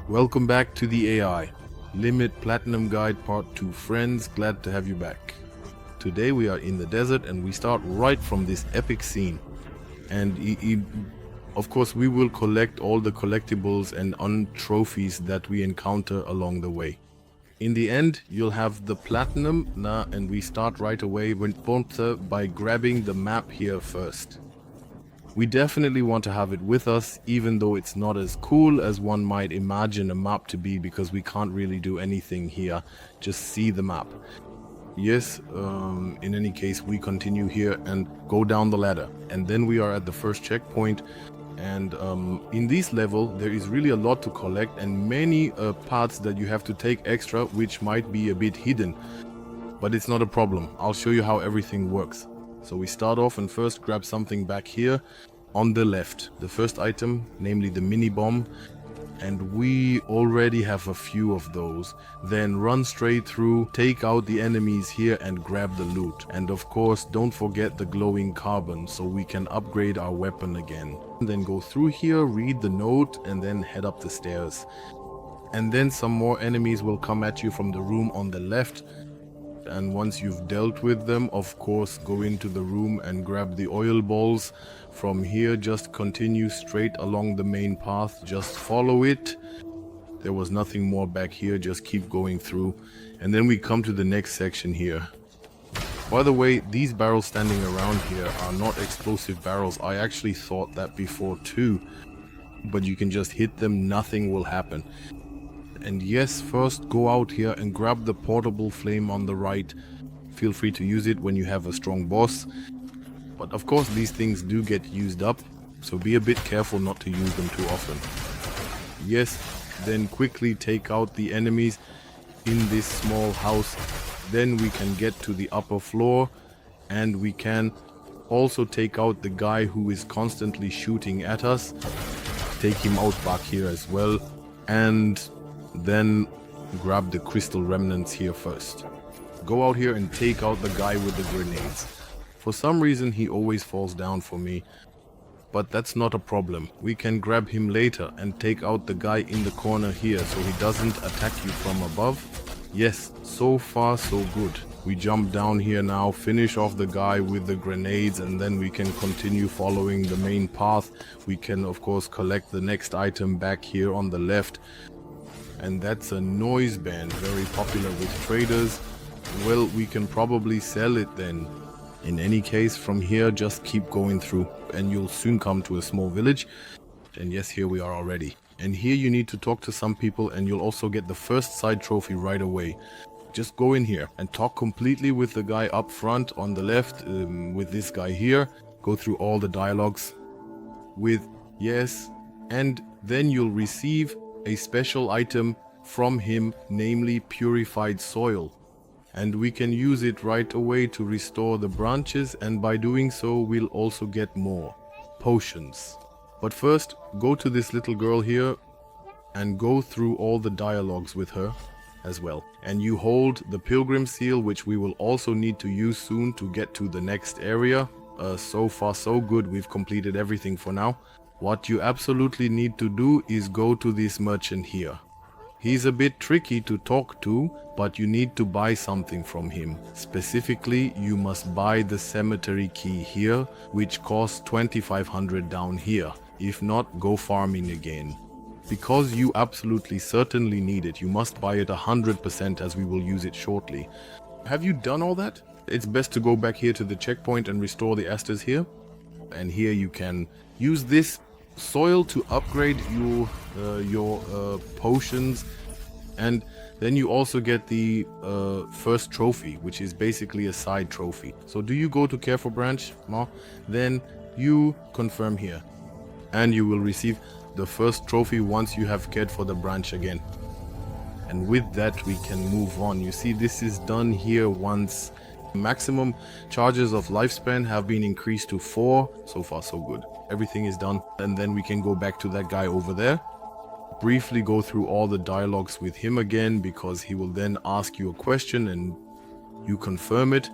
Welcome back to the AI Limit Platinum Guide Part 2. Friends, glad to have you back. Today we are in the desert and we start right from this epic scene. And of course we will collect all the collectibles and trophies that we encounter along the way. In the end, you'll have the platinum, and we start right away with Ponte by grabbing the map here first. We definitely want to have it with us, even though it's not as cool as one might imagine a map to be, because we can't really do anything here, just see the map. Yes, in any case, we continue here and go down the ladder. And then we are at the first checkpoint. And in this level, there is really a lot to collect and many parts that you have to take extra, which might be a bit hidden. But it's not a problem. I'll show you how everything works. So we start off and first grab something back here on the left. The first item, namely the mini bomb. And we already have a few of those. Then run straight through, take out the enemies here and grab the loot. And of course, don't forget the glowing carbon so we can upgrade our weapon again. And then go through here, read the note and then head up the stairs. And then some more enemies will come at you from the room on the left. And once you've dealt with them, of course, go into the room and grab the oil balls. From here, just continue straight along the main path, just follow it. There was nothing more back here, just keep going through. And then we come to the next section here. By the way, these barrels standing around here are not explosive barrels. I actually thought that before too. But you can just hit them, nothing will happen. And yes, first go out here and grab the portable flame on the right. Feel free to use it when you have a strong boss. But of course these things do get used up, so be a bit careful not to use them too often. Yes, then quickly take out the enemies in this small house. Then we can get to the upper floor and we can also take out the guy who is constantly shooting at us. Take him out back here as well. And then grab the crystal remnants here first. Go out here and take out the guy with the grenades. For some reason he always falls down for me, but that's not a problem. We can grab him later and take out the guy in the corner here so he doesn't attack you from above. Yes, so far so good. We jump down here now, finish off the guy with the grenades, and then we can continue following the main path. We can of course collect the next item back here on the left. And that's a noise band, very popular with traders. Well, we can probably sell it then. In any case, from here just keep going through and you'll soon come to a small village. And yes, here we are already. And here you need to talk to some people and you'll also get the first side trophy right away. Just go in here and talk completely with the guy up front on the left, with this guy here. Go through all the dialogues with yes, and then you'll receive a special item from him, namely purified soil. And we can use it right away to restore the branches, and by doing so we'll also get more potions. But first, go to this little girl here and go through all the dialogues with her as well. And you hold the Pilgrim Seal, which we will also need to use soon to get to the next area. So far so good, we've completed everything for now. What you absolutely need to do is go to this merchant here. He's a bit tricky to talk to, but you need to buy something from him. Specifically, you must buy the cemetery key here, which costs 2500 down here. If not, go farming again. Because you absolutely certainly need it, you must buy it 100% as we will use it shortly. Have you done all that? It's best to go back here to the checkpoint and restore the asters here. And here you can use this soil to upgrade your potions, and then you also get the first trophy, which is basically a side trophy. So do you go to care for branch? No? Then you confirm here and you will receive the first trophy once you have cared for the branch again. And with that we can move on. You see, this is done here once. Maximum charges of lifespan have been increased to 4. So far so good. Everything is done, and then we can go back to that guy over there. Briefly go through all the dialogues with him again, because he will then ask you a question and you confirm it.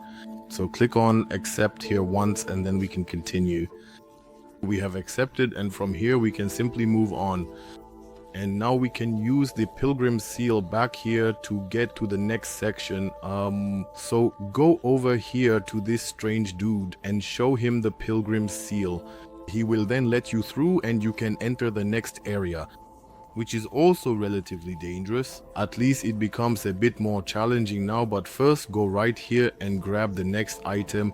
So click on accept here once and then we can continue. We have accepted, and from here we can simply move on. And now we can use the Pilgrim Seal back here to get to the next section. So go over here to this strange dude and show him the Pilgrim Seal. He will then let you through and you can enter the next area, which is also relatively dangerous. At least it becomes a bit more challenging now, but first go right here and grab the next item,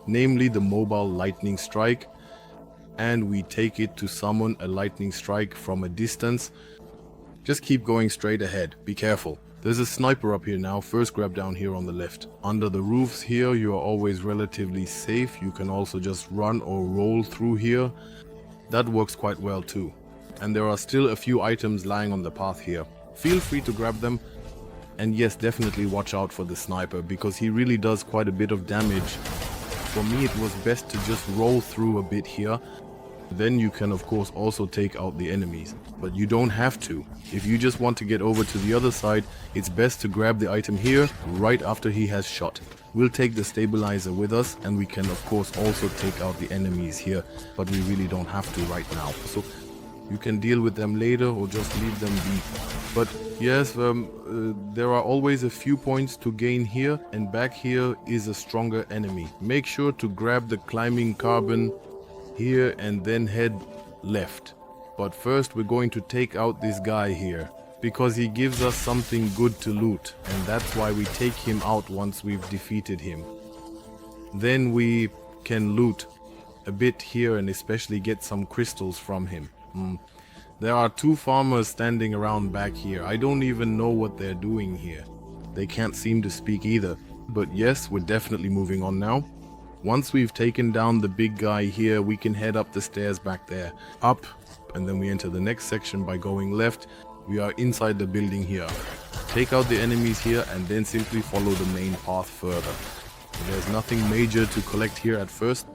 namely the mobile lightning strike. And we take it to summon a lightning strike from a distance. Just keep going straight ahead, be careful. There's a sniper up here now. First grab down here on the left. Under the roofs here you are always relatively safe. You can also just run or roll through here. That works quite well too. And there are still a few items lying on the path here. Feel free to grab them. And yes, definitely watch out for the sniper, because he really does quite a bit of damage. For me it was best to just roll through a bit here. Then you can of course also take out the enemies, but you don't have to. If you just want to get over to the other side, it's best to grab the item here right after he has shot. We'll take the stabilizer with us, and we can of course also take out the enemies here, but we really don't have to right now. So you can deal with them later or just leave them be. But yes, there are always a few points to gain here, and back here is a stronger enemy. Make sure to grab the Glimmering Carbon here and then head left. But first we're going to take out this guy here, because he gives us something good to loot, and that's why we take him out once we've defeated him. Then we can loot a bit here and especially get some crystals from him. There are two farmers standing around back here. I don't even know what they're doing here. They can't seem to speak either. But yes, we're definitely moving on now. Once we've taken down the big guy here, we can head up the stairs back there. Up, and then we enter the next section by going left. We are inside the building here. Take out the enemies here and then simply follow the main path further. There's nothing major to collect here at first.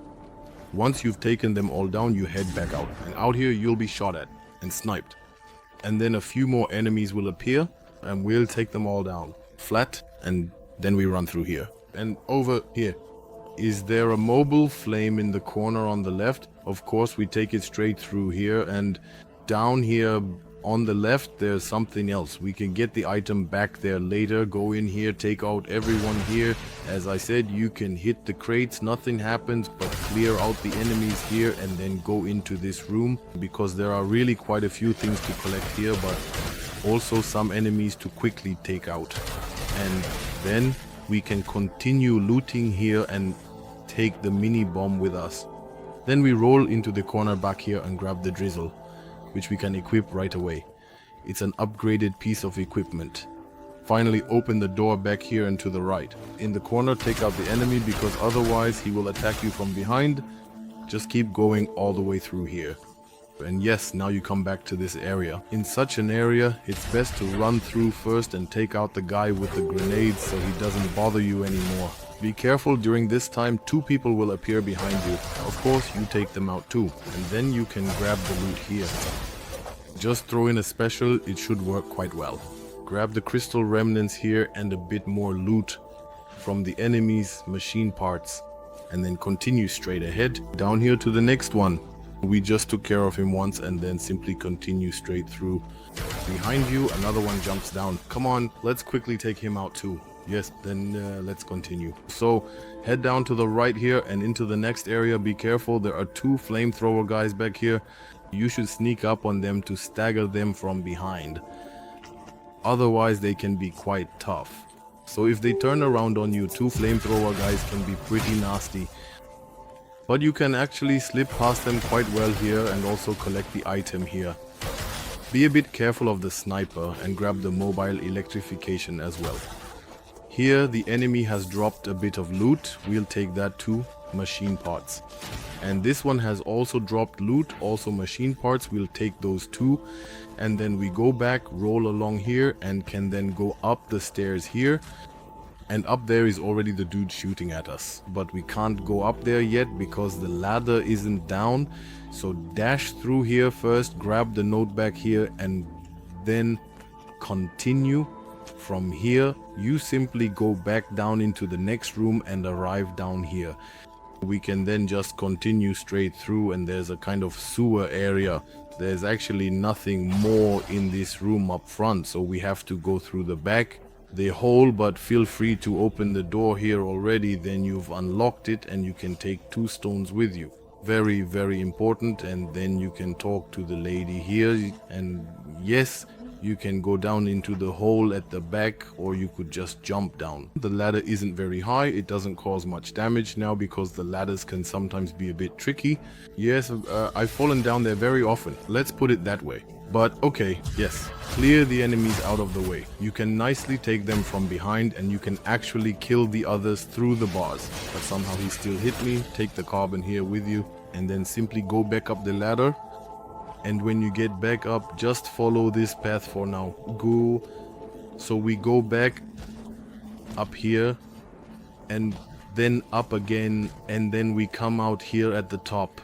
Once you've taken them all down, you head back out. And out here you'll be shot at and sniped. And then a few more enemies will appear and we'll take them all down. Flat, and then we run through here. And over here. Is there a mobile flame in the corner on the left? Of course we take it straight through here, and down here on the left there's something else. We can get the item back there later. Go in here, take out everyone here. As I said, you can hit the crates, nothing happens, but clear out the enemies here and then go into this room, because there are really quite a few things to collect here, but also some enemies to quickly take out. And then we can continue looting here and take the mini bomb with us. Then we roll into the corner back here and grab the Drizzle, which we can equip right away. It's an upgraded piece of equipment. Finally open the door back here and to the right. In the corner take out the enemy, because otherwise he will attack you from behind. Just keep going all the way through here. And yes, now you come back to this area. In such an area, it's best to run through first and take out the guy with the grenades so he doesn't bother you anymore. Be careful, during this time 2 people will appear behind you. Of course, you take them out too, and then you can grab the loot here. Just throw in a special, it should work quite well. Grab the crystal remnants here and a bit more loot from the enemies' machine parts, and then continue straight ahead down here to the next one. We just took care of him once and then simply continue straight through. Behind you, another one jumps down. Come on, let's quickly take him out too. Yes, then let's continue. So head down to the right here and into the next area. Be careful, there are 2 flamethrower guys back here. You should sneak up on them to stagger them from behind. Otherwise they can be quite tough. So if they turn around on you, 2 flamethrower guys can be pretty nasty. But you can actually slip past them quite well here and also collect the item here. Be a bit careful of the sniper and grab the mobile electrification as well. Here the enemy has dropped a bit of loot. We'll take that too, machine parts. And this one has also dropped loot, also machine parts. We'll take those too. And then we go back, roll along here, and can then go up the stairs here. And up there is already the dude shooting at us. But we can't go up there yet because the ladder isn't down. So dash through here first, grab the note back here, and then continue. From here, you simply go back down into the next room and arrive down here. We can then just continue straight through, and there's a kind of sewer area. there's actually nothing more in this room up front, so we have to go through the back, the hole, but feel free to open the door here already, then you've unlocked it and you can take 2 stones with you. Very, very important. And then you can talk to the lady here, and yes, you can go down into the hole at the back, or you could just jump down. The ladder isn't very high, it doesn't cause much damage now because the ladders can sometimes be a bit tricky. Yes, I've fallen down there very often, let's put it that way. But okay, yes, clear the enemies out of the way. You can nicely take them from behind and you can actually kill the others through the bars. But somehow he still hit me. Take the carbon here with you and then simply go back up the ladder. And when you get back up, just follow this path for now. Go. So we go back up here and then up again, and then we come out here at the top.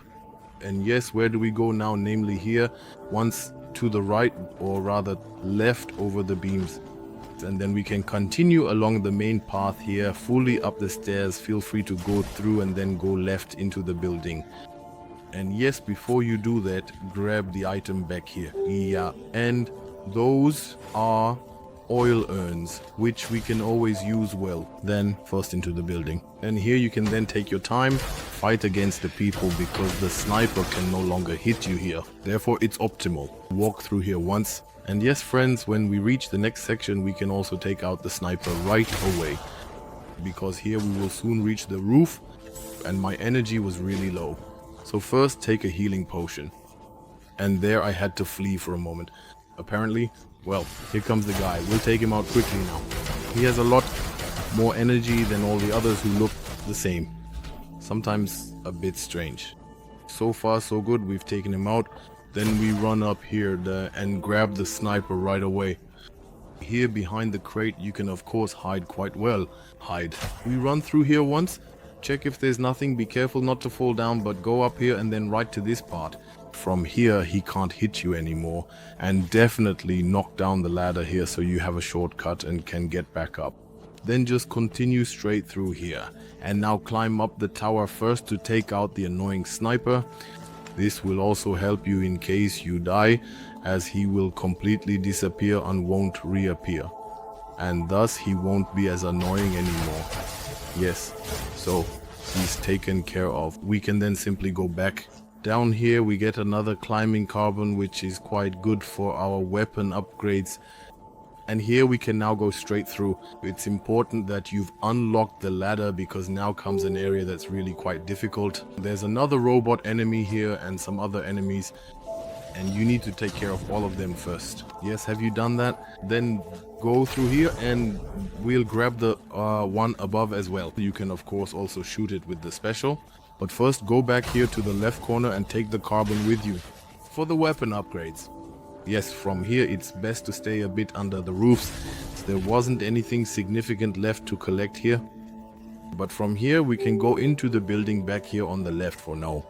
And yes, where do we go now? Namely here, once to the right, or rather left over the beams. And then we can continue along the main path here, fully up the stairs. Feel free to go through and then go left into the building. And yes, before you do that, grab the item back here. Yeah, and those are oil urns, which we can always use well. Then first into the building. And here you can then take your time, fight against the people, because the sniper can no longer hit you here. Therefore it's optimal. Walk through here once. And yes, friends, when we reach the next section, we can also take out the sniper right away. Because here we will soon reach the roof, and my energy was really low. So first take a healing potion. And there I had to flee for a moment. Apparently, well, here comes the guy. We'll take him out quickly now. He has a lot more energy than all the others who look the same. Sometimes a bit strange. So far so good, we've taken him out. Then we run up here and grab the sniper right away. Here behind the crate you can of course hide quite well. Hide. We run through here once. Check if there's nothing, be careful not to fall down, but go up here and then right to this part. From here he can't hit you anymore, and definitely knock down the ladder here so you have a shortcut and can get back up. Then just continue straight through here, and now climb up the tower first to take out the annoying sniper. This will also help you in case you die, as he will completely disappear and won't reappear, and thus he won't be as annoying anymore. Yes, so he's taken care of. We can then simply go back. Down here we get another climbing carbon, which is quite good for our weapon upgrades. And here we can now go straight through. It's important that you've unlocked the ladder, because now comes an area that's really quite difficult. There's another robot enemy here and some other enemies, and you need to take care of all of them first. Yes, have you done that? Then go through here and we'll grab the one above as well. You can of course also shoot it with the special. But first go back here to the left corner and take the carbon with you for the weapon upgrades. Yes, from here it's best to stay a bit under the roofs. There wasn't anything significant left to collect here. But from here we can go into the building back here on the left for now.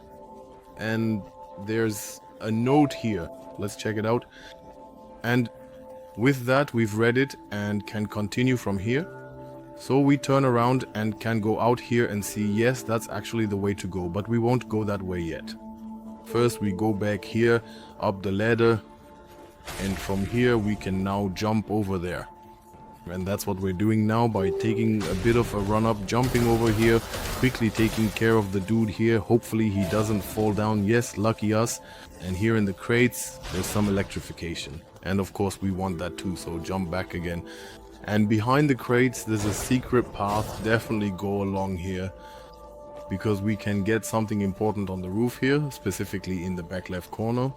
And there's a note here. Let's check it out. And with that we've read it and can continue from here. So we turn around and can go out here and see, yes, that's actually the way to go, but we won't go that way yet. First we go back here, up the ladder, and from here we can now jump over there. And that's what we're doing now by taking a bit of a run up, jumping over here, quickly taking care of the dude here. Hopefully he doesn't fall down. Yes, lucky us. And here in the crates, there's some electrification. And of course we want that too, so jump back again. And behind the crates there's a secret path. Definitely go along here, because we can get something important on the roof here, specifically in the back left corner.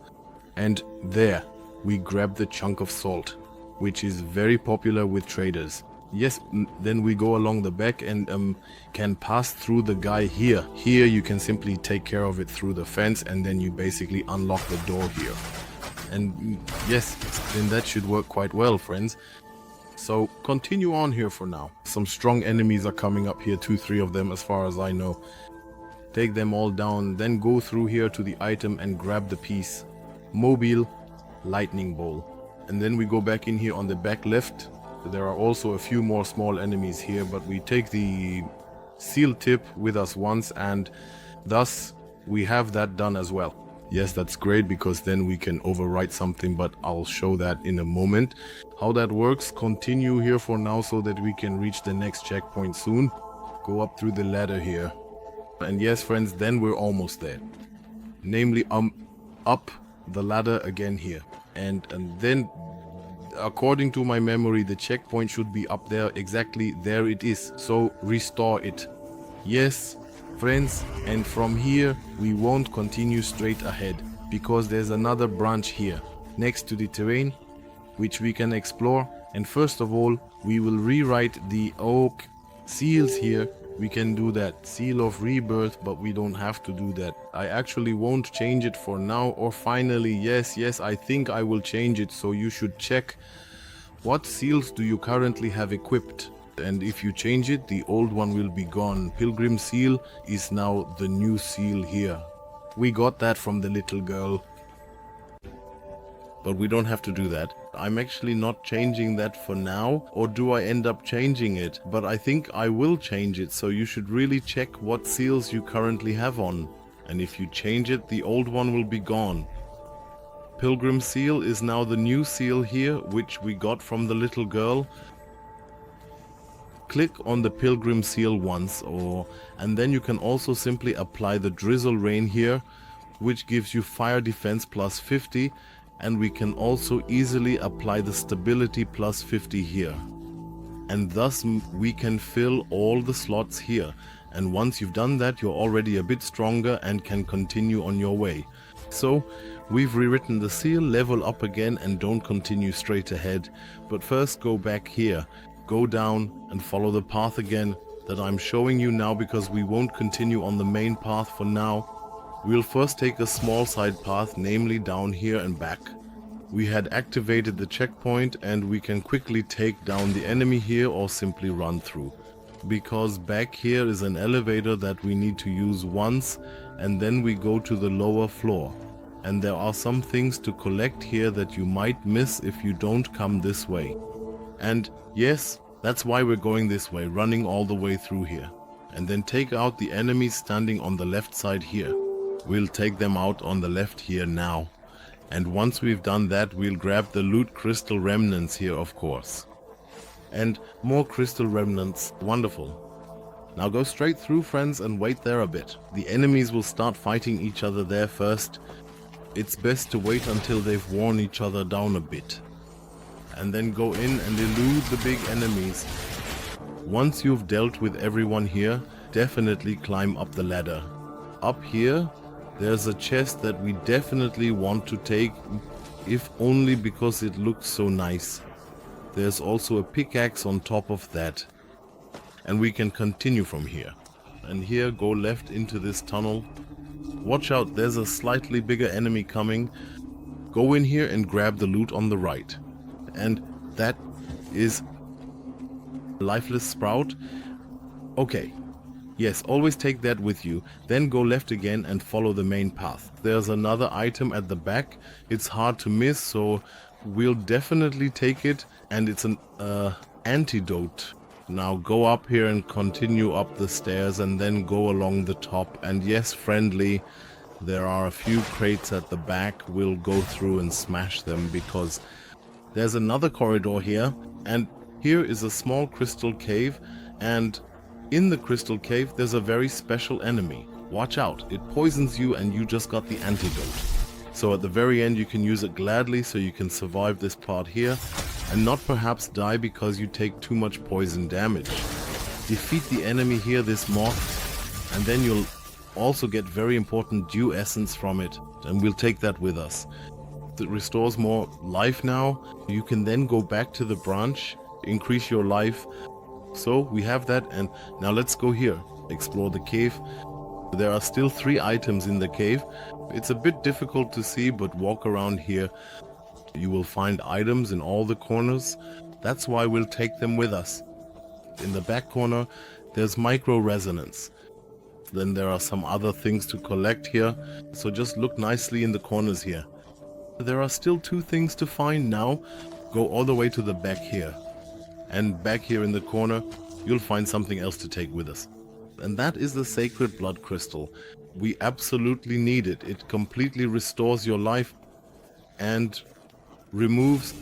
And there we grab the chunk of salt, which is very popular with traders. Yes, then we go along the back and can pass through the guy here. Here you can simply take care of it through the fence, and then you basically unlock the door here. And yes, then that should work quite well, friends. So continue on here for now. Some strong enemies are coming up here, 2-3 of them as far as I know. Take them all down, then go through here to the item and grab the piece. Mobile lightning bolt. And then we go back in here on the back left. There are also a few more small enemies here, but we take the seal tip with us once, and thus we have that done as well. Yes, that's great, because then we can overwrite something, but I'll show that in a moment. How that works, continue here for now so that we can reach the next checkpoint soon. Go up through the ladder here. And yes, friends, then we're almost there. Namely, up the ladder again here. And then, according to my memory, the checkpoint should be up there. Exactly, there it is. So restore it. Yes, friends, and from here we won't continue straight ahead, because there's another branch here next to the terrain which we can explore. And first of all, we will rewrite the oak seals here. We can do that, seal of rebirth, but we don't have to do that. I actually won't change it for now. Or finally, yes, I think I will change it. So you should check what seals do you currently have equipped. And if you change it, the old one will be gone. Pilgrim Seal is now the new seal here. We got that from the little girl. But we don't have to do that. I'm actually not changing that for now. Or do I end up changing it? But I think I will change it. So you should really check what seals you currently have on. And if you change it, the old one will be gone. Pilgrim Seal is now the new seal here, which we got from the little girl. Click on the Pilgrim Seal once, and then you can also simply apply the Drizzle Rain here, which gives you fire defense plus 50, and we can also easily apply the stability plus 50 here. And thus we can fill all the slots here. And once you've done that, you're already a bit stronger and can continue on your way. So we've rewritten the seal, level up again, and don't continue straight ahead. But first go back here, go down and follow the path again that I'm showing you now, because we won't continue on the main path for now. We'll first take a small side path, namely down here and back. We had activated the checkpoint and we can quickly take down the enemy here or simply run through. Because back here is an elevator that we need to use once, and then we go to the lower floor. And there are some things to collect here that you might miss if you don't come this way. And yes, that's why we're going this way, running all the way through here. And then take out the enemies standing on the left side here. We'll take them out on the left here now. And once we've done that, we'll grab the loot crystal remnants here, of course. And more crystal remnants, wonderful. Now go straight through, friends, and wait there a bit. The enemies will start fighting each other there first. It's best to wait until they've worn each other down a bit. And then go in and elude the big enemies. Once you've dealt with everyone here, definitely climb up the ladder. Up here, there's a chest that we definitely want to take, if only because it looks so nice. There's also a pickaxe on top of that. And we can continue from here. And here, go left into this tunnel. Watch out, there's a slightly bigger enemy coming. Go in here and grab the loot on the right. And that is Lifeless Sprout. Okay. Yes, always take that with you. Then go left again and follow the main path. There's another item at the back. It's hard to miss, so we'll definitely take it. And it's an antidote. Now go up here and continue up the stairs and then go along the top. And yes, friendly, there are a few crates at the back. We'll go through and smash them because there's another corridor here. And here is a small crystal cave, and in the crystal cave there's a very special enemy. Watch out, it poisons you and you just got the antidote. So at the very end you can use it gladly so you can survive this part here and not perhaps die because you take too much poison damage. Defeat the enemy here, this moth, and then you'll also get very important dew essence from it, and we'll take that with us. It restores more life now. You can then go back to the branch, increase your life. So we have that, and now let's go here, explore the cave. There are still 3 items in the cave. It's a bit difficult to see, but walk around here. You will find items in all the corners. That's why we'll take them with us. In the back corner, there's Microresonance. Then there are some other things to collect here. So just look nicely in the corners here. There are still 2 things to find now. Go all the way to the back here. And back here in the corner, you'll find something else to take with us. and that is the Sacred Blood Crystal. We absolutely need it. It completely restores your life and removes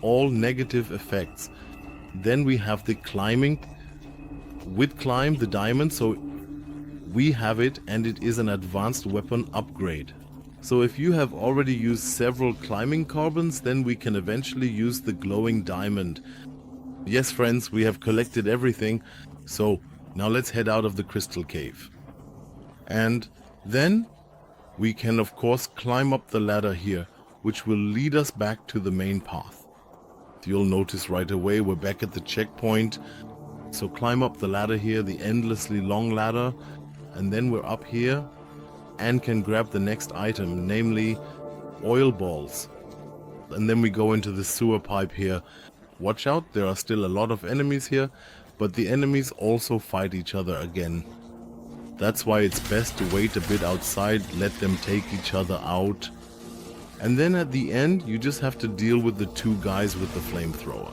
all negative effects. Then we have the climbing. With climb, the diamond, so we have it, and it is an advanced weapon upgrade. So if you have already used several climbing carbons, then we can eventually use the glowing diamond. Yes, friends, we have collected everything, so now let's head out of the crystal cave. And then we can of course climb up the ladder here, which will lead us back to the main path. You'll notice right away we're back at the checkpoint. So climb up the ladder here, the endlessly long ladder, and then we're up here and can grab the next item, namely oil balls. And then we go into the sewer pipe here. Watch out, there are still a lot of enemies here, but the enemies also fight each other again. That's why it's best to wait a bit outside, let them take each other out. And then at the end, you just have to deal with the two guys with the flamethrower.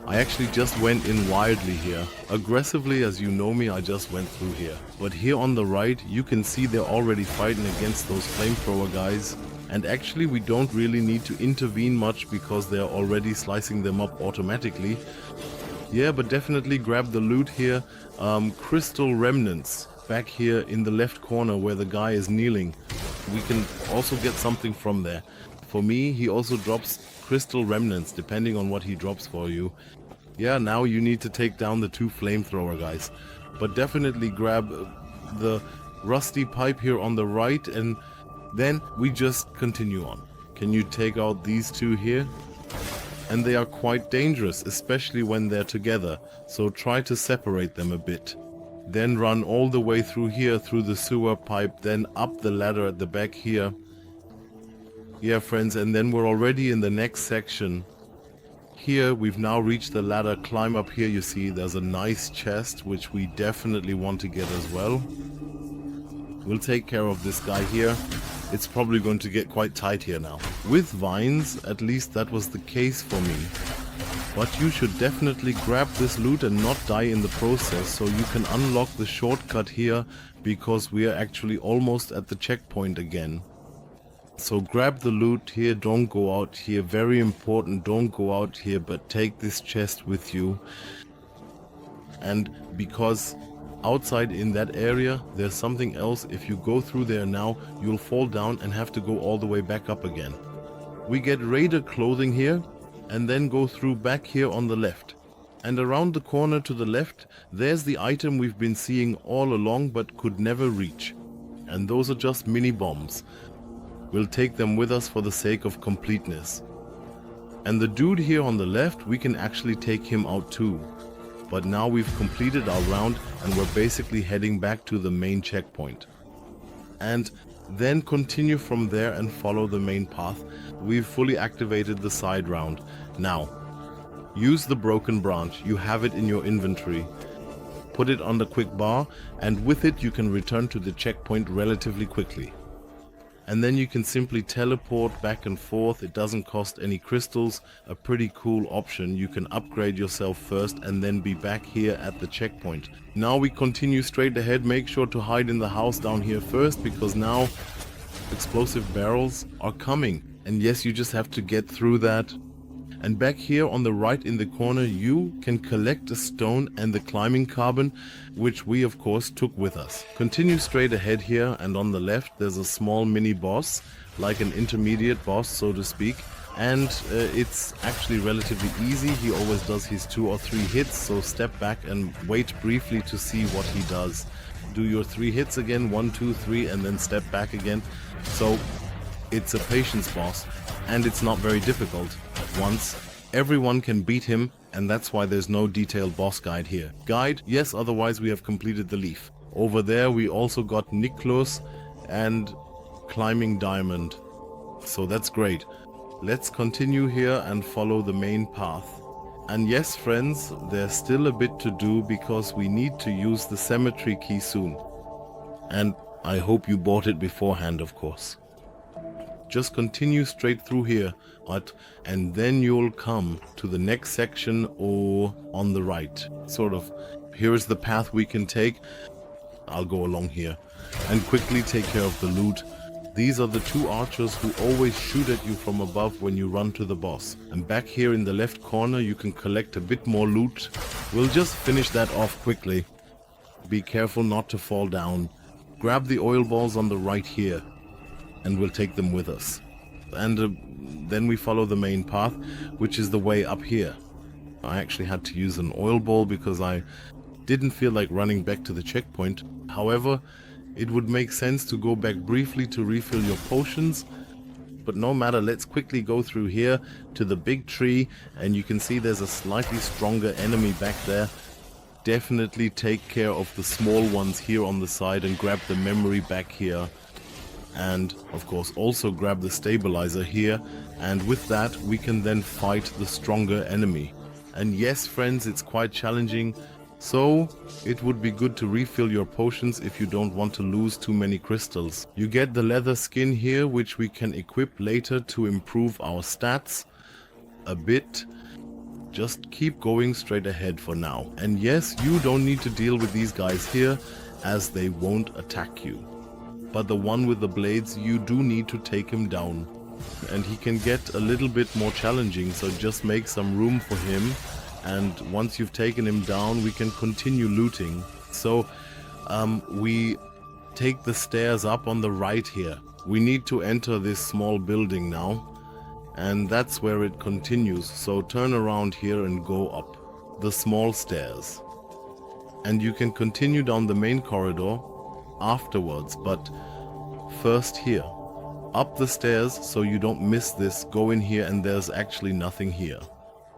I actually just went in wildly here. Aggressively, as you know me, I just went through here. But here on the right, you can see they're already fighting against those flamethrower guys. And actually, we don't really need to intervene much because they're already slicing them up automatically. Yeah, but definitely grab the loot here. Crystal remnants back here in the left corner where the guy is kneeling. We can also get something from there. For me, he also drops crystal remnants depending on what he drops for you. Yeah, now you need to take down the two flamethrower guys. But definitely grab the rusty pipe here on the right, and then we just continue on. Can you take out these two here? And they are quite dangerous, especially when they're together, so try to separate them a bit. Then run all the way through here, through the sewer pipe, then up the ladder at the back here. Yeah, friends, and then we're already in the next section. Here, we've now reached the ladder. Climb up here, you see there's a nice chest, which we definitely want to get as well. We'll take care of this guy here. It's probably going to get quite tight here now. With vines, at least that was the case for me. But you should definitely grab this loot and not die in the process, so you can unlock the shortcut here, because we are actually almost at the checkpoint again. So grab the loot here, don't go out here, very important, don't go out here, but take this chest with you. And because outside in that area there's something else, if you go through there now, you'll fall down and have to go all the way back up again. We get Raider clothing here, and then go through back here on the left. And around the corner to the left, there's the item we've been seeing all along but could never reach. And those are just mini bombs. We'll take them with us for the sake of completeness. And the dude here on the left, we can actually take him out too. But now we've completed our round and we're basically heading back to the main checkpoint. And then continue from there and follow the main path. We've fully activated the side round. Now, use the broken branch. You have it in your inventory. Put it on the quick bar, and with it you can return to the checkpoint relatively quickly. And then you can simply teleport back and forth. It doesn't cost any crystals. A pretty cool option. You can upgrade yourself first and then be back here at the checkpoint. Now we continue straight ahead. Make sure to hide in the house down here first, because now explosive barrels are coming. And yes, you just have to get through that. And back here on the right in the corner, you can collect a stone and the climbing carbon, which we of course took with us. Continue straight ahead here, and on the left there's a small mini boss, like an intermediate boss so to speak. And it's actually relatively easy. He always does his 2 or 3 hits, so step back and wait briefly to see what he does. Do your 3 hits again, 1, 2, 3, and then step back again. So it's a patience boss, and it's not very difficult. Once everyone can beat him, and that's why there's no detailed boss guide here. Guide, yes, otherwise we have completed the leaf. Over there we also got Nekro and climbing diamond, so that's great. Let's continue here and follow the main path. And yes, friends, there's still a bit to do because we need to use the cemetery key soon. And I hope you bought it beforehand, of course. Just continue straight through here, and then you'll come to the next section, or on the right. Sort of, here is the path we can take. I'll go along here and quickly take care of the loot. These are the two archers who always shoot at you from above when you run to the boss. And back here in the left corner you can collect a bit more loot. We'll just finish that off quickly. Be careful not to fall down. Grab the oil balls on the right here and we'll take them with us. And then we follow the main path, which is the way up here. I actually had to use an oil ball because I didn't feel like running back to the checkpoint. However, it would make sense to go back briefly to refill your potions. But no matter, let's quickly go through here to the big tree, and you can see there's a slightly stronger enemy back there. Definitely take care of the small ones here on the side and grab the memory back here. And of course also grab the stabilizer here, and with that we can then fight the stronger enemy. And yes friends, it's quite challenging, so it would be good to refill your potions if you don't want to lose too many crystals. You get the leather skin here, which we can equip later to improve our stats a bit. Just keep going straight ahead for now. And yes, you don't need to deal with these guys here, as they won't attack you. But the one with the blades, you do need to take him down. And he can get a little bit more challenging, so just make some room for him. And once you've taken him down, we can continue looting. So we take the stairs up on the right here. We need to enter this small building now. And that's where it continues. So turn around here and go up the small stairs. And you can continue down the main corridor afterwards, but first here. Up the stairs, so you don't miss this. Go in here and there's actually nothing here.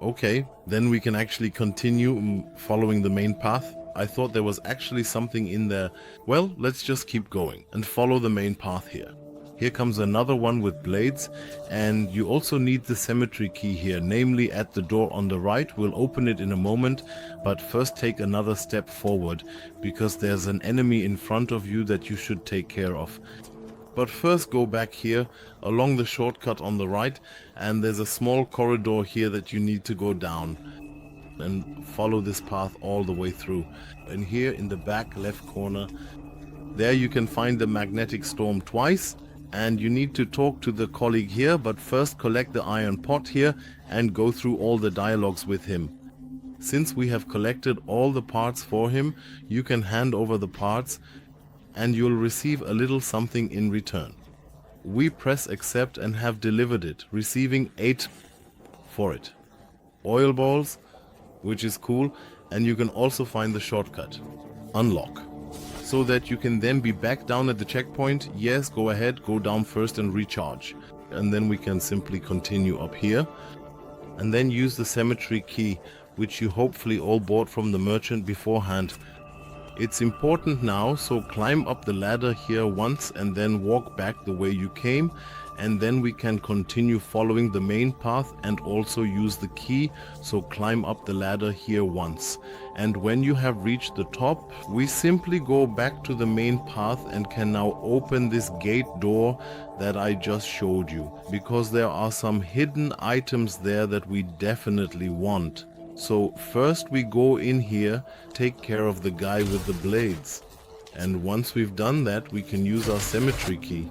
Okay, then we can actually continue following the main path. I thought there was actually something in there. Well, let's just keep going and follow the main path here. Here comes another one with blades, and you also need the cemetery key here, namely at the door on the right. We'll open it in a moment, but first take another step forward, because there's an enemy in front of you that you should take care of. But first go back here along the shortcut on the right, and there's a small corridor here that you need to go down and follow this path all the way through. And here in the back left corner, there you can find the magnetic storm twice, and you need to talk to the colleague here, but first collect the iron pot here and go through all the dialogues with him. Since we have collected all the parts for him, you can hand over the parts and you'll receive a little something in return. We press accept and have delivered it, receiving 8 for it. Oil balls, which is cool, and you can also find the shortcut. Unlock. So that you can then be back down at the checkpoint. Yes, go ahead, go down first and recharge. And then we can simply continue up here. And then use the cemetery key, which you hopefully all bought from the merchant beforehand. It's important now, so climb up the ladder here once and then walk back the way you came, and then we can continue following the main path and also use the key, so climb up the ladder here once. And when you have reached the top, we simply go back to the main path and can now open this gate door that I just showed you, because there are some hidden items there that we definitely want. So first we go in here, take care of the guy with the blades. And once we've done that, we can use our cemetery key.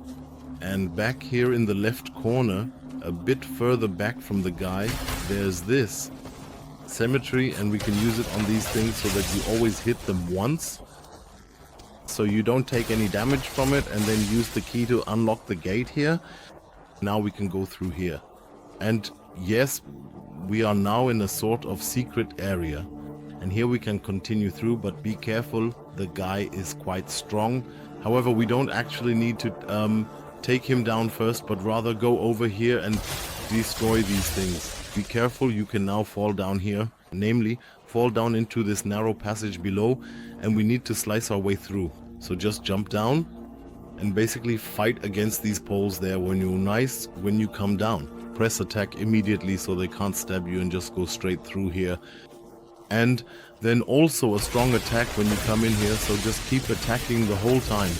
And back here in the left corner, a bit further back from the guy, there's this cemetery, and we can use it on these things so that you always hit them once, so you don't take any damage from it, and then use the key to unlock the gate here. Now we can go through here. And yes, we are now in a sort of secret area, and here we can continue through, but be careful, the guy is quite strong. However, we don't actually need to take him down first, but rather go over here and destroy these things. Be careful, you can now fall down here, namely fall down into this narrow passage below, and we need to slice our way through. So just jump down and basically fight against these poles there when you come down. Press attack immediately so they can't stab you, and just go straight through here. And then also a strong attack when you come in here, so just keep attacking the whole time.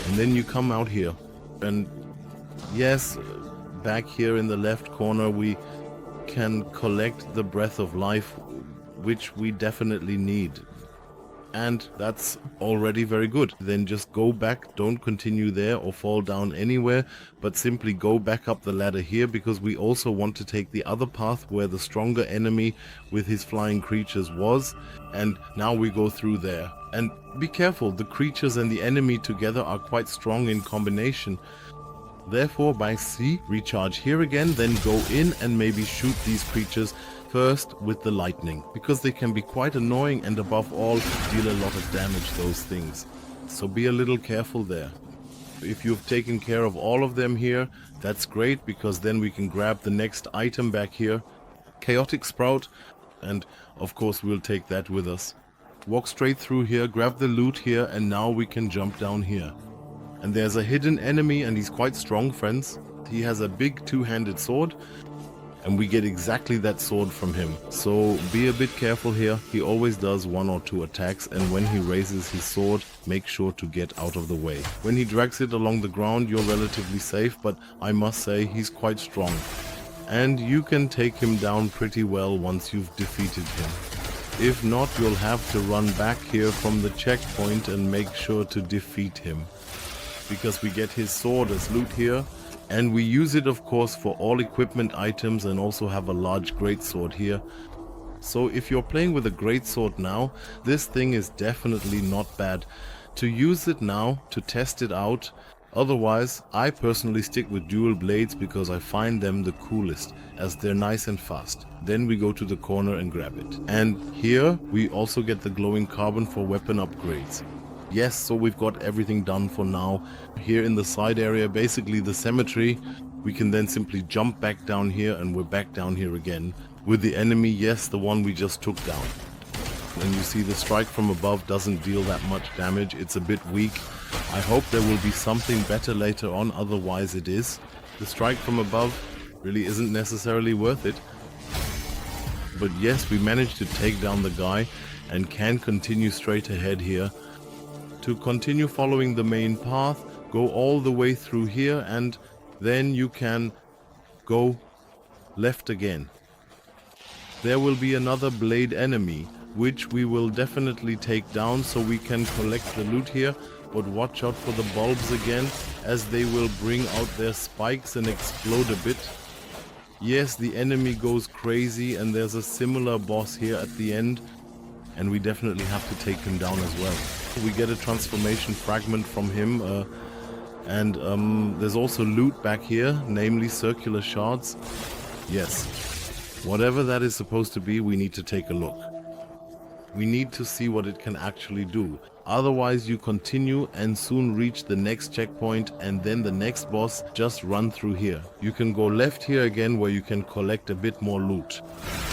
And then you come out here. And yes, back here in the left corner we can collect the breath of life, which we definitely need. and that's already very good. Then just go back, don't continue there or fall down anywhere, but simply go back up the ladder here, because we also want to take the other path where the stronger enemy with his flying creatures was, and now we go through there. And be careful, the creatures and the enemy together are quite strong in combination. Therefore, by C, recharge here again, then go in and maybe shoot these creatures first with the lightning, because they can be quite annoying and above all deal a lot of damage, those things. So be a little careful there. If you've taken care of all of them here, that's great, because then we can grab the next item back here, Chaotic Sprout, and of course we'll take that with us. Walk straight through here, grab the loot here, and now we can jump down here. And there's a hidden enemy, and he's quite strong, friends. He has a big two-handed sword, and we get exactly that sword from him. So be a bit careful here. He always does 1 or 2 attacks, and when he raises his sword, make sure to get out of the way. When he drags it along the ground, you're relatively safe, but I must say he's quite strong. And you can take him down pretty well once you've defeated him. If not, you'll have to run back here from the checkpoint and make sure to defeat him, because we get his sword as loot here, and we use it of course for all equipment items, and also have a large greatsword here. So if you're playing with a greatsword now, this thing is definitely not bad to use it now, to test it out. Otherwise, I personally stick with dual blades because I find them the coolest, as they're nice and fast. Then we go to the corner and grab it. And here we also get the glowing carbon for weapon upgrades. Yes, so we've got everything done for now. Here in the side area, basically the cemetery, we can then simply jump back down here, and we're back down here again with the enemy. Yes, the one we just took down. And you see the strike from above doesn't deal that much damage. It's a bit weak. I hope there will be something better later on, otherwise it is. The strike from above really isn't necessarily worth it. But yes, we managed to take down the guy and can continue straight ahead here. To continue following the main path, go all the way through here, and then you can go left again. There will be another blade enemy, which we will definitely take down, so we can collect the loot here. But watch out for the bulbs again, as they will bring out their spikes and explode a bit. Yes, the enemy goes crazy, and there's a similar boss here at the end, and we definitely have to take him down as well. We get a transformation fragment from him, and there's also loot back here, namely circular shards. Yes, whatever that is supposed to be, we need to take a look. We need to see what it can actually do. Otherwise you continue and soon reach the next checkpoint, and then the next boss. Just run through here. You can go left here again, where you can collect a bit more loot.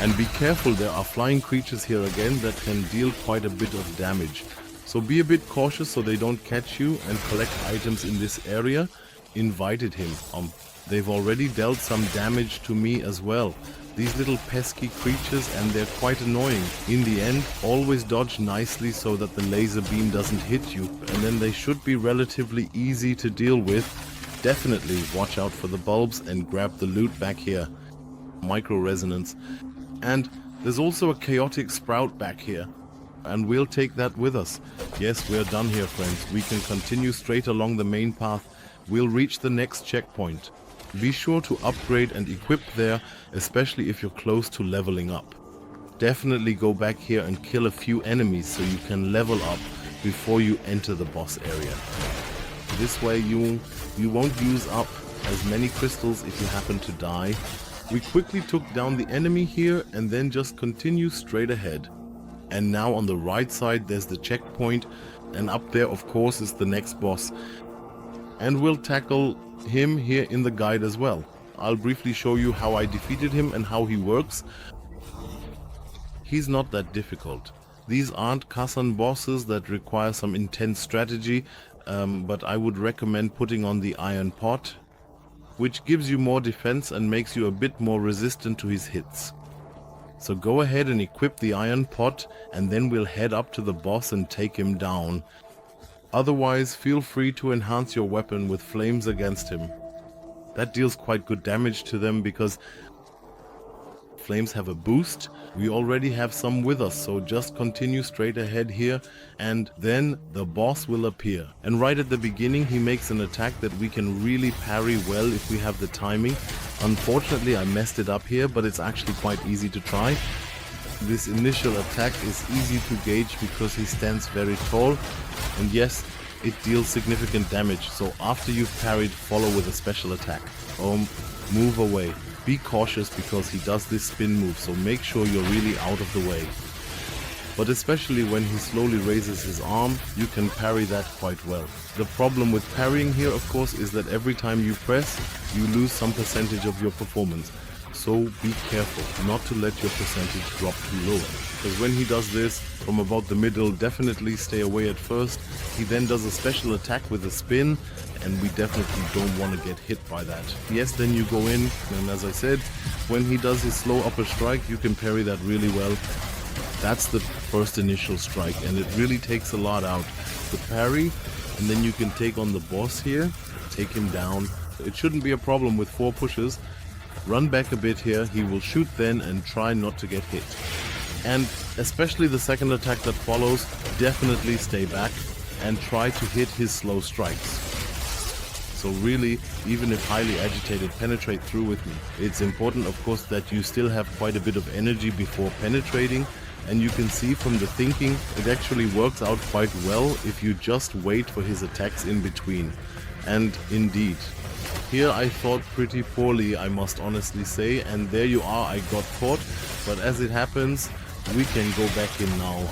And be careful, there are flying creatures here again that can deal quite a bit of damage. So be a bit cautious so they don't catch you, and collect items in this area. Invited him. They've already dealt some damage to me as well. These little pesky creatures, and they're quite annoying. In the end, always dodge nicely so that the laser beam doesn't hit you, and then they should be relatively easy to deal with. Definitely watch out for the bulbs and grab the loot back here. Microresonance. And there's also a chaotic sprout back here, and we'll take that with us. Yes, we're done here, friends. We can continue straight along the main path. We'll reach the next checkpoint. Be sure to upgrade and equip there, especially if you're close to leveling up. Definitely go back here and kill a few enemies so you can level up before you enter the boss area. This way you won't use up as many crystals if you happen to die. We quickly took down the enemy here, and then just continue straight ahead. And now on the right side there's the checkpoint, and up there of course is the next boss. And we'll tackle him here in the guide as well. I'll briefly show you how I defeated him and how he works. He's not that difficult. These aren't Kassan bosses that require some intense strategy, but I would recommend putting on the iron pot, which gives you more defense and makes you a bit more resistant to his hits. So go ahead and equip the iron pot, and then we'll head up to the boss and take him down. Otherwise, feel free to enhance your weapon with flames against him. That deals quite good damage to them, because flames have a boost. We already have some with us, so just continue straight ahead here, and then the boss will appear. And right at the beginning he makes an attack that we can really parry well if we have the timing. Unfortunately I messed it up here, but it's actually quite easy to try. This initial attack is easy to gauge because he stands very tall, and yes, it deals significant damage. So after you've parried, follow with a special attack. Move away. Be cautious because he does this spin move, so make sure you're really out of the way. But especially when he slowly raises his arm, you can parry that quite well. The problem with parrying here, of course, is that every time you press, you lose some percentage of your performance. So be careful not to let your percentage drop too low. Because when he does this, from about the middle, definitely stay away at first. He then does a special attack with a spin, and we definitely don't want to get hit by that. Yes, then you go in, and as I said, when he does his slow upper strike, you can parry that really well. That's the first initial strike, and it really takes a lot out. The parry, and then you can take on the boss here, take him down. It shouldn't be a problem with 4 pushes. Run back a bit here, he will shoot then and try not to get hit. And especially the second attack that follows, definitely stay back and try to hit his slow strikes. So really, even if highly agitated, penetrate through with me. It's important, of course, that you still have quite a bit of energy before penetrating, and you can see from the thinking, it actually works out quite well if you just wait for his attacks in between. And indeed, here I thought pretty poorly, I must honestly say, and there you are, I got caught, but as it happens, we can go back in now.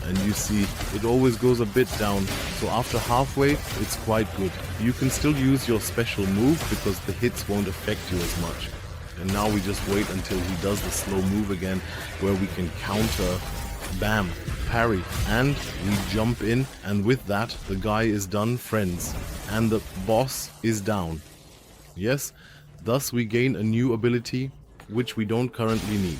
And you see, it always goes a bit down, so after halfway, it's quite good. You can still use your special move because the hits won't affect you as much. And now we just wait until he does the slow move again, where we can counter, bam, parry, and we jump in, and with that, the guy is done, friends, and the boss is down. Yes, thus we gain a new ability, which we don't currently need.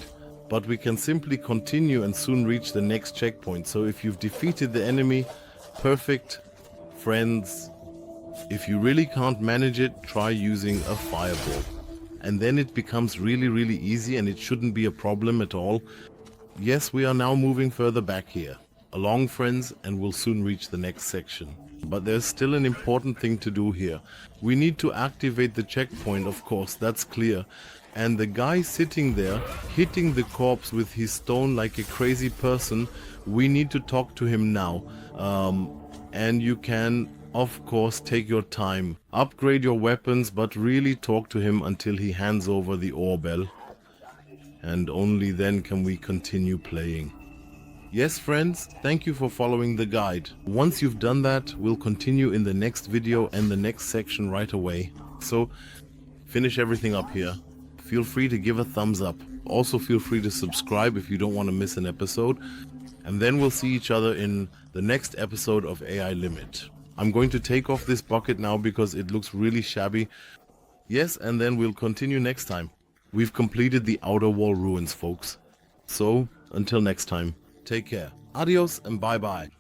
But we can simply continue and soon reach the next checkpoint. So if you've defeated the enemy, perfect, friends. If you really can't manage it, try using a fireball. And then it becomes really easy, and it shouldn't be a problem at all. Yes, we are now moving further back here. Along, friends, and we'll soon reach the next section. But there's still an important thing to do here. We need to activate the checkpoint, of course, that's clear. And the guy sitting there, hitting the corpse with his stone like a crazy person, we need to talk to him now. And you can, of course, take your time. Upgrade your weapons, but really talk to him until he hands over the ore bell. And only then can we continue playing. Yes, friends, thank you for following the guide. Once you've done that, we'll continue in the next video and the next section right away. So, finish everything up here. Feel free to give a thumbs up. Also feel free to subscribe if you don't want to miss an episode. And then we'll see each other in the next episode of AI Limit. I'm going to take off this bucket now because it looks really shabby. Yes, and then we'll continue next time. We've completed the outer wall ruins, folks. So, until next time, take care. Adios and bye-bye.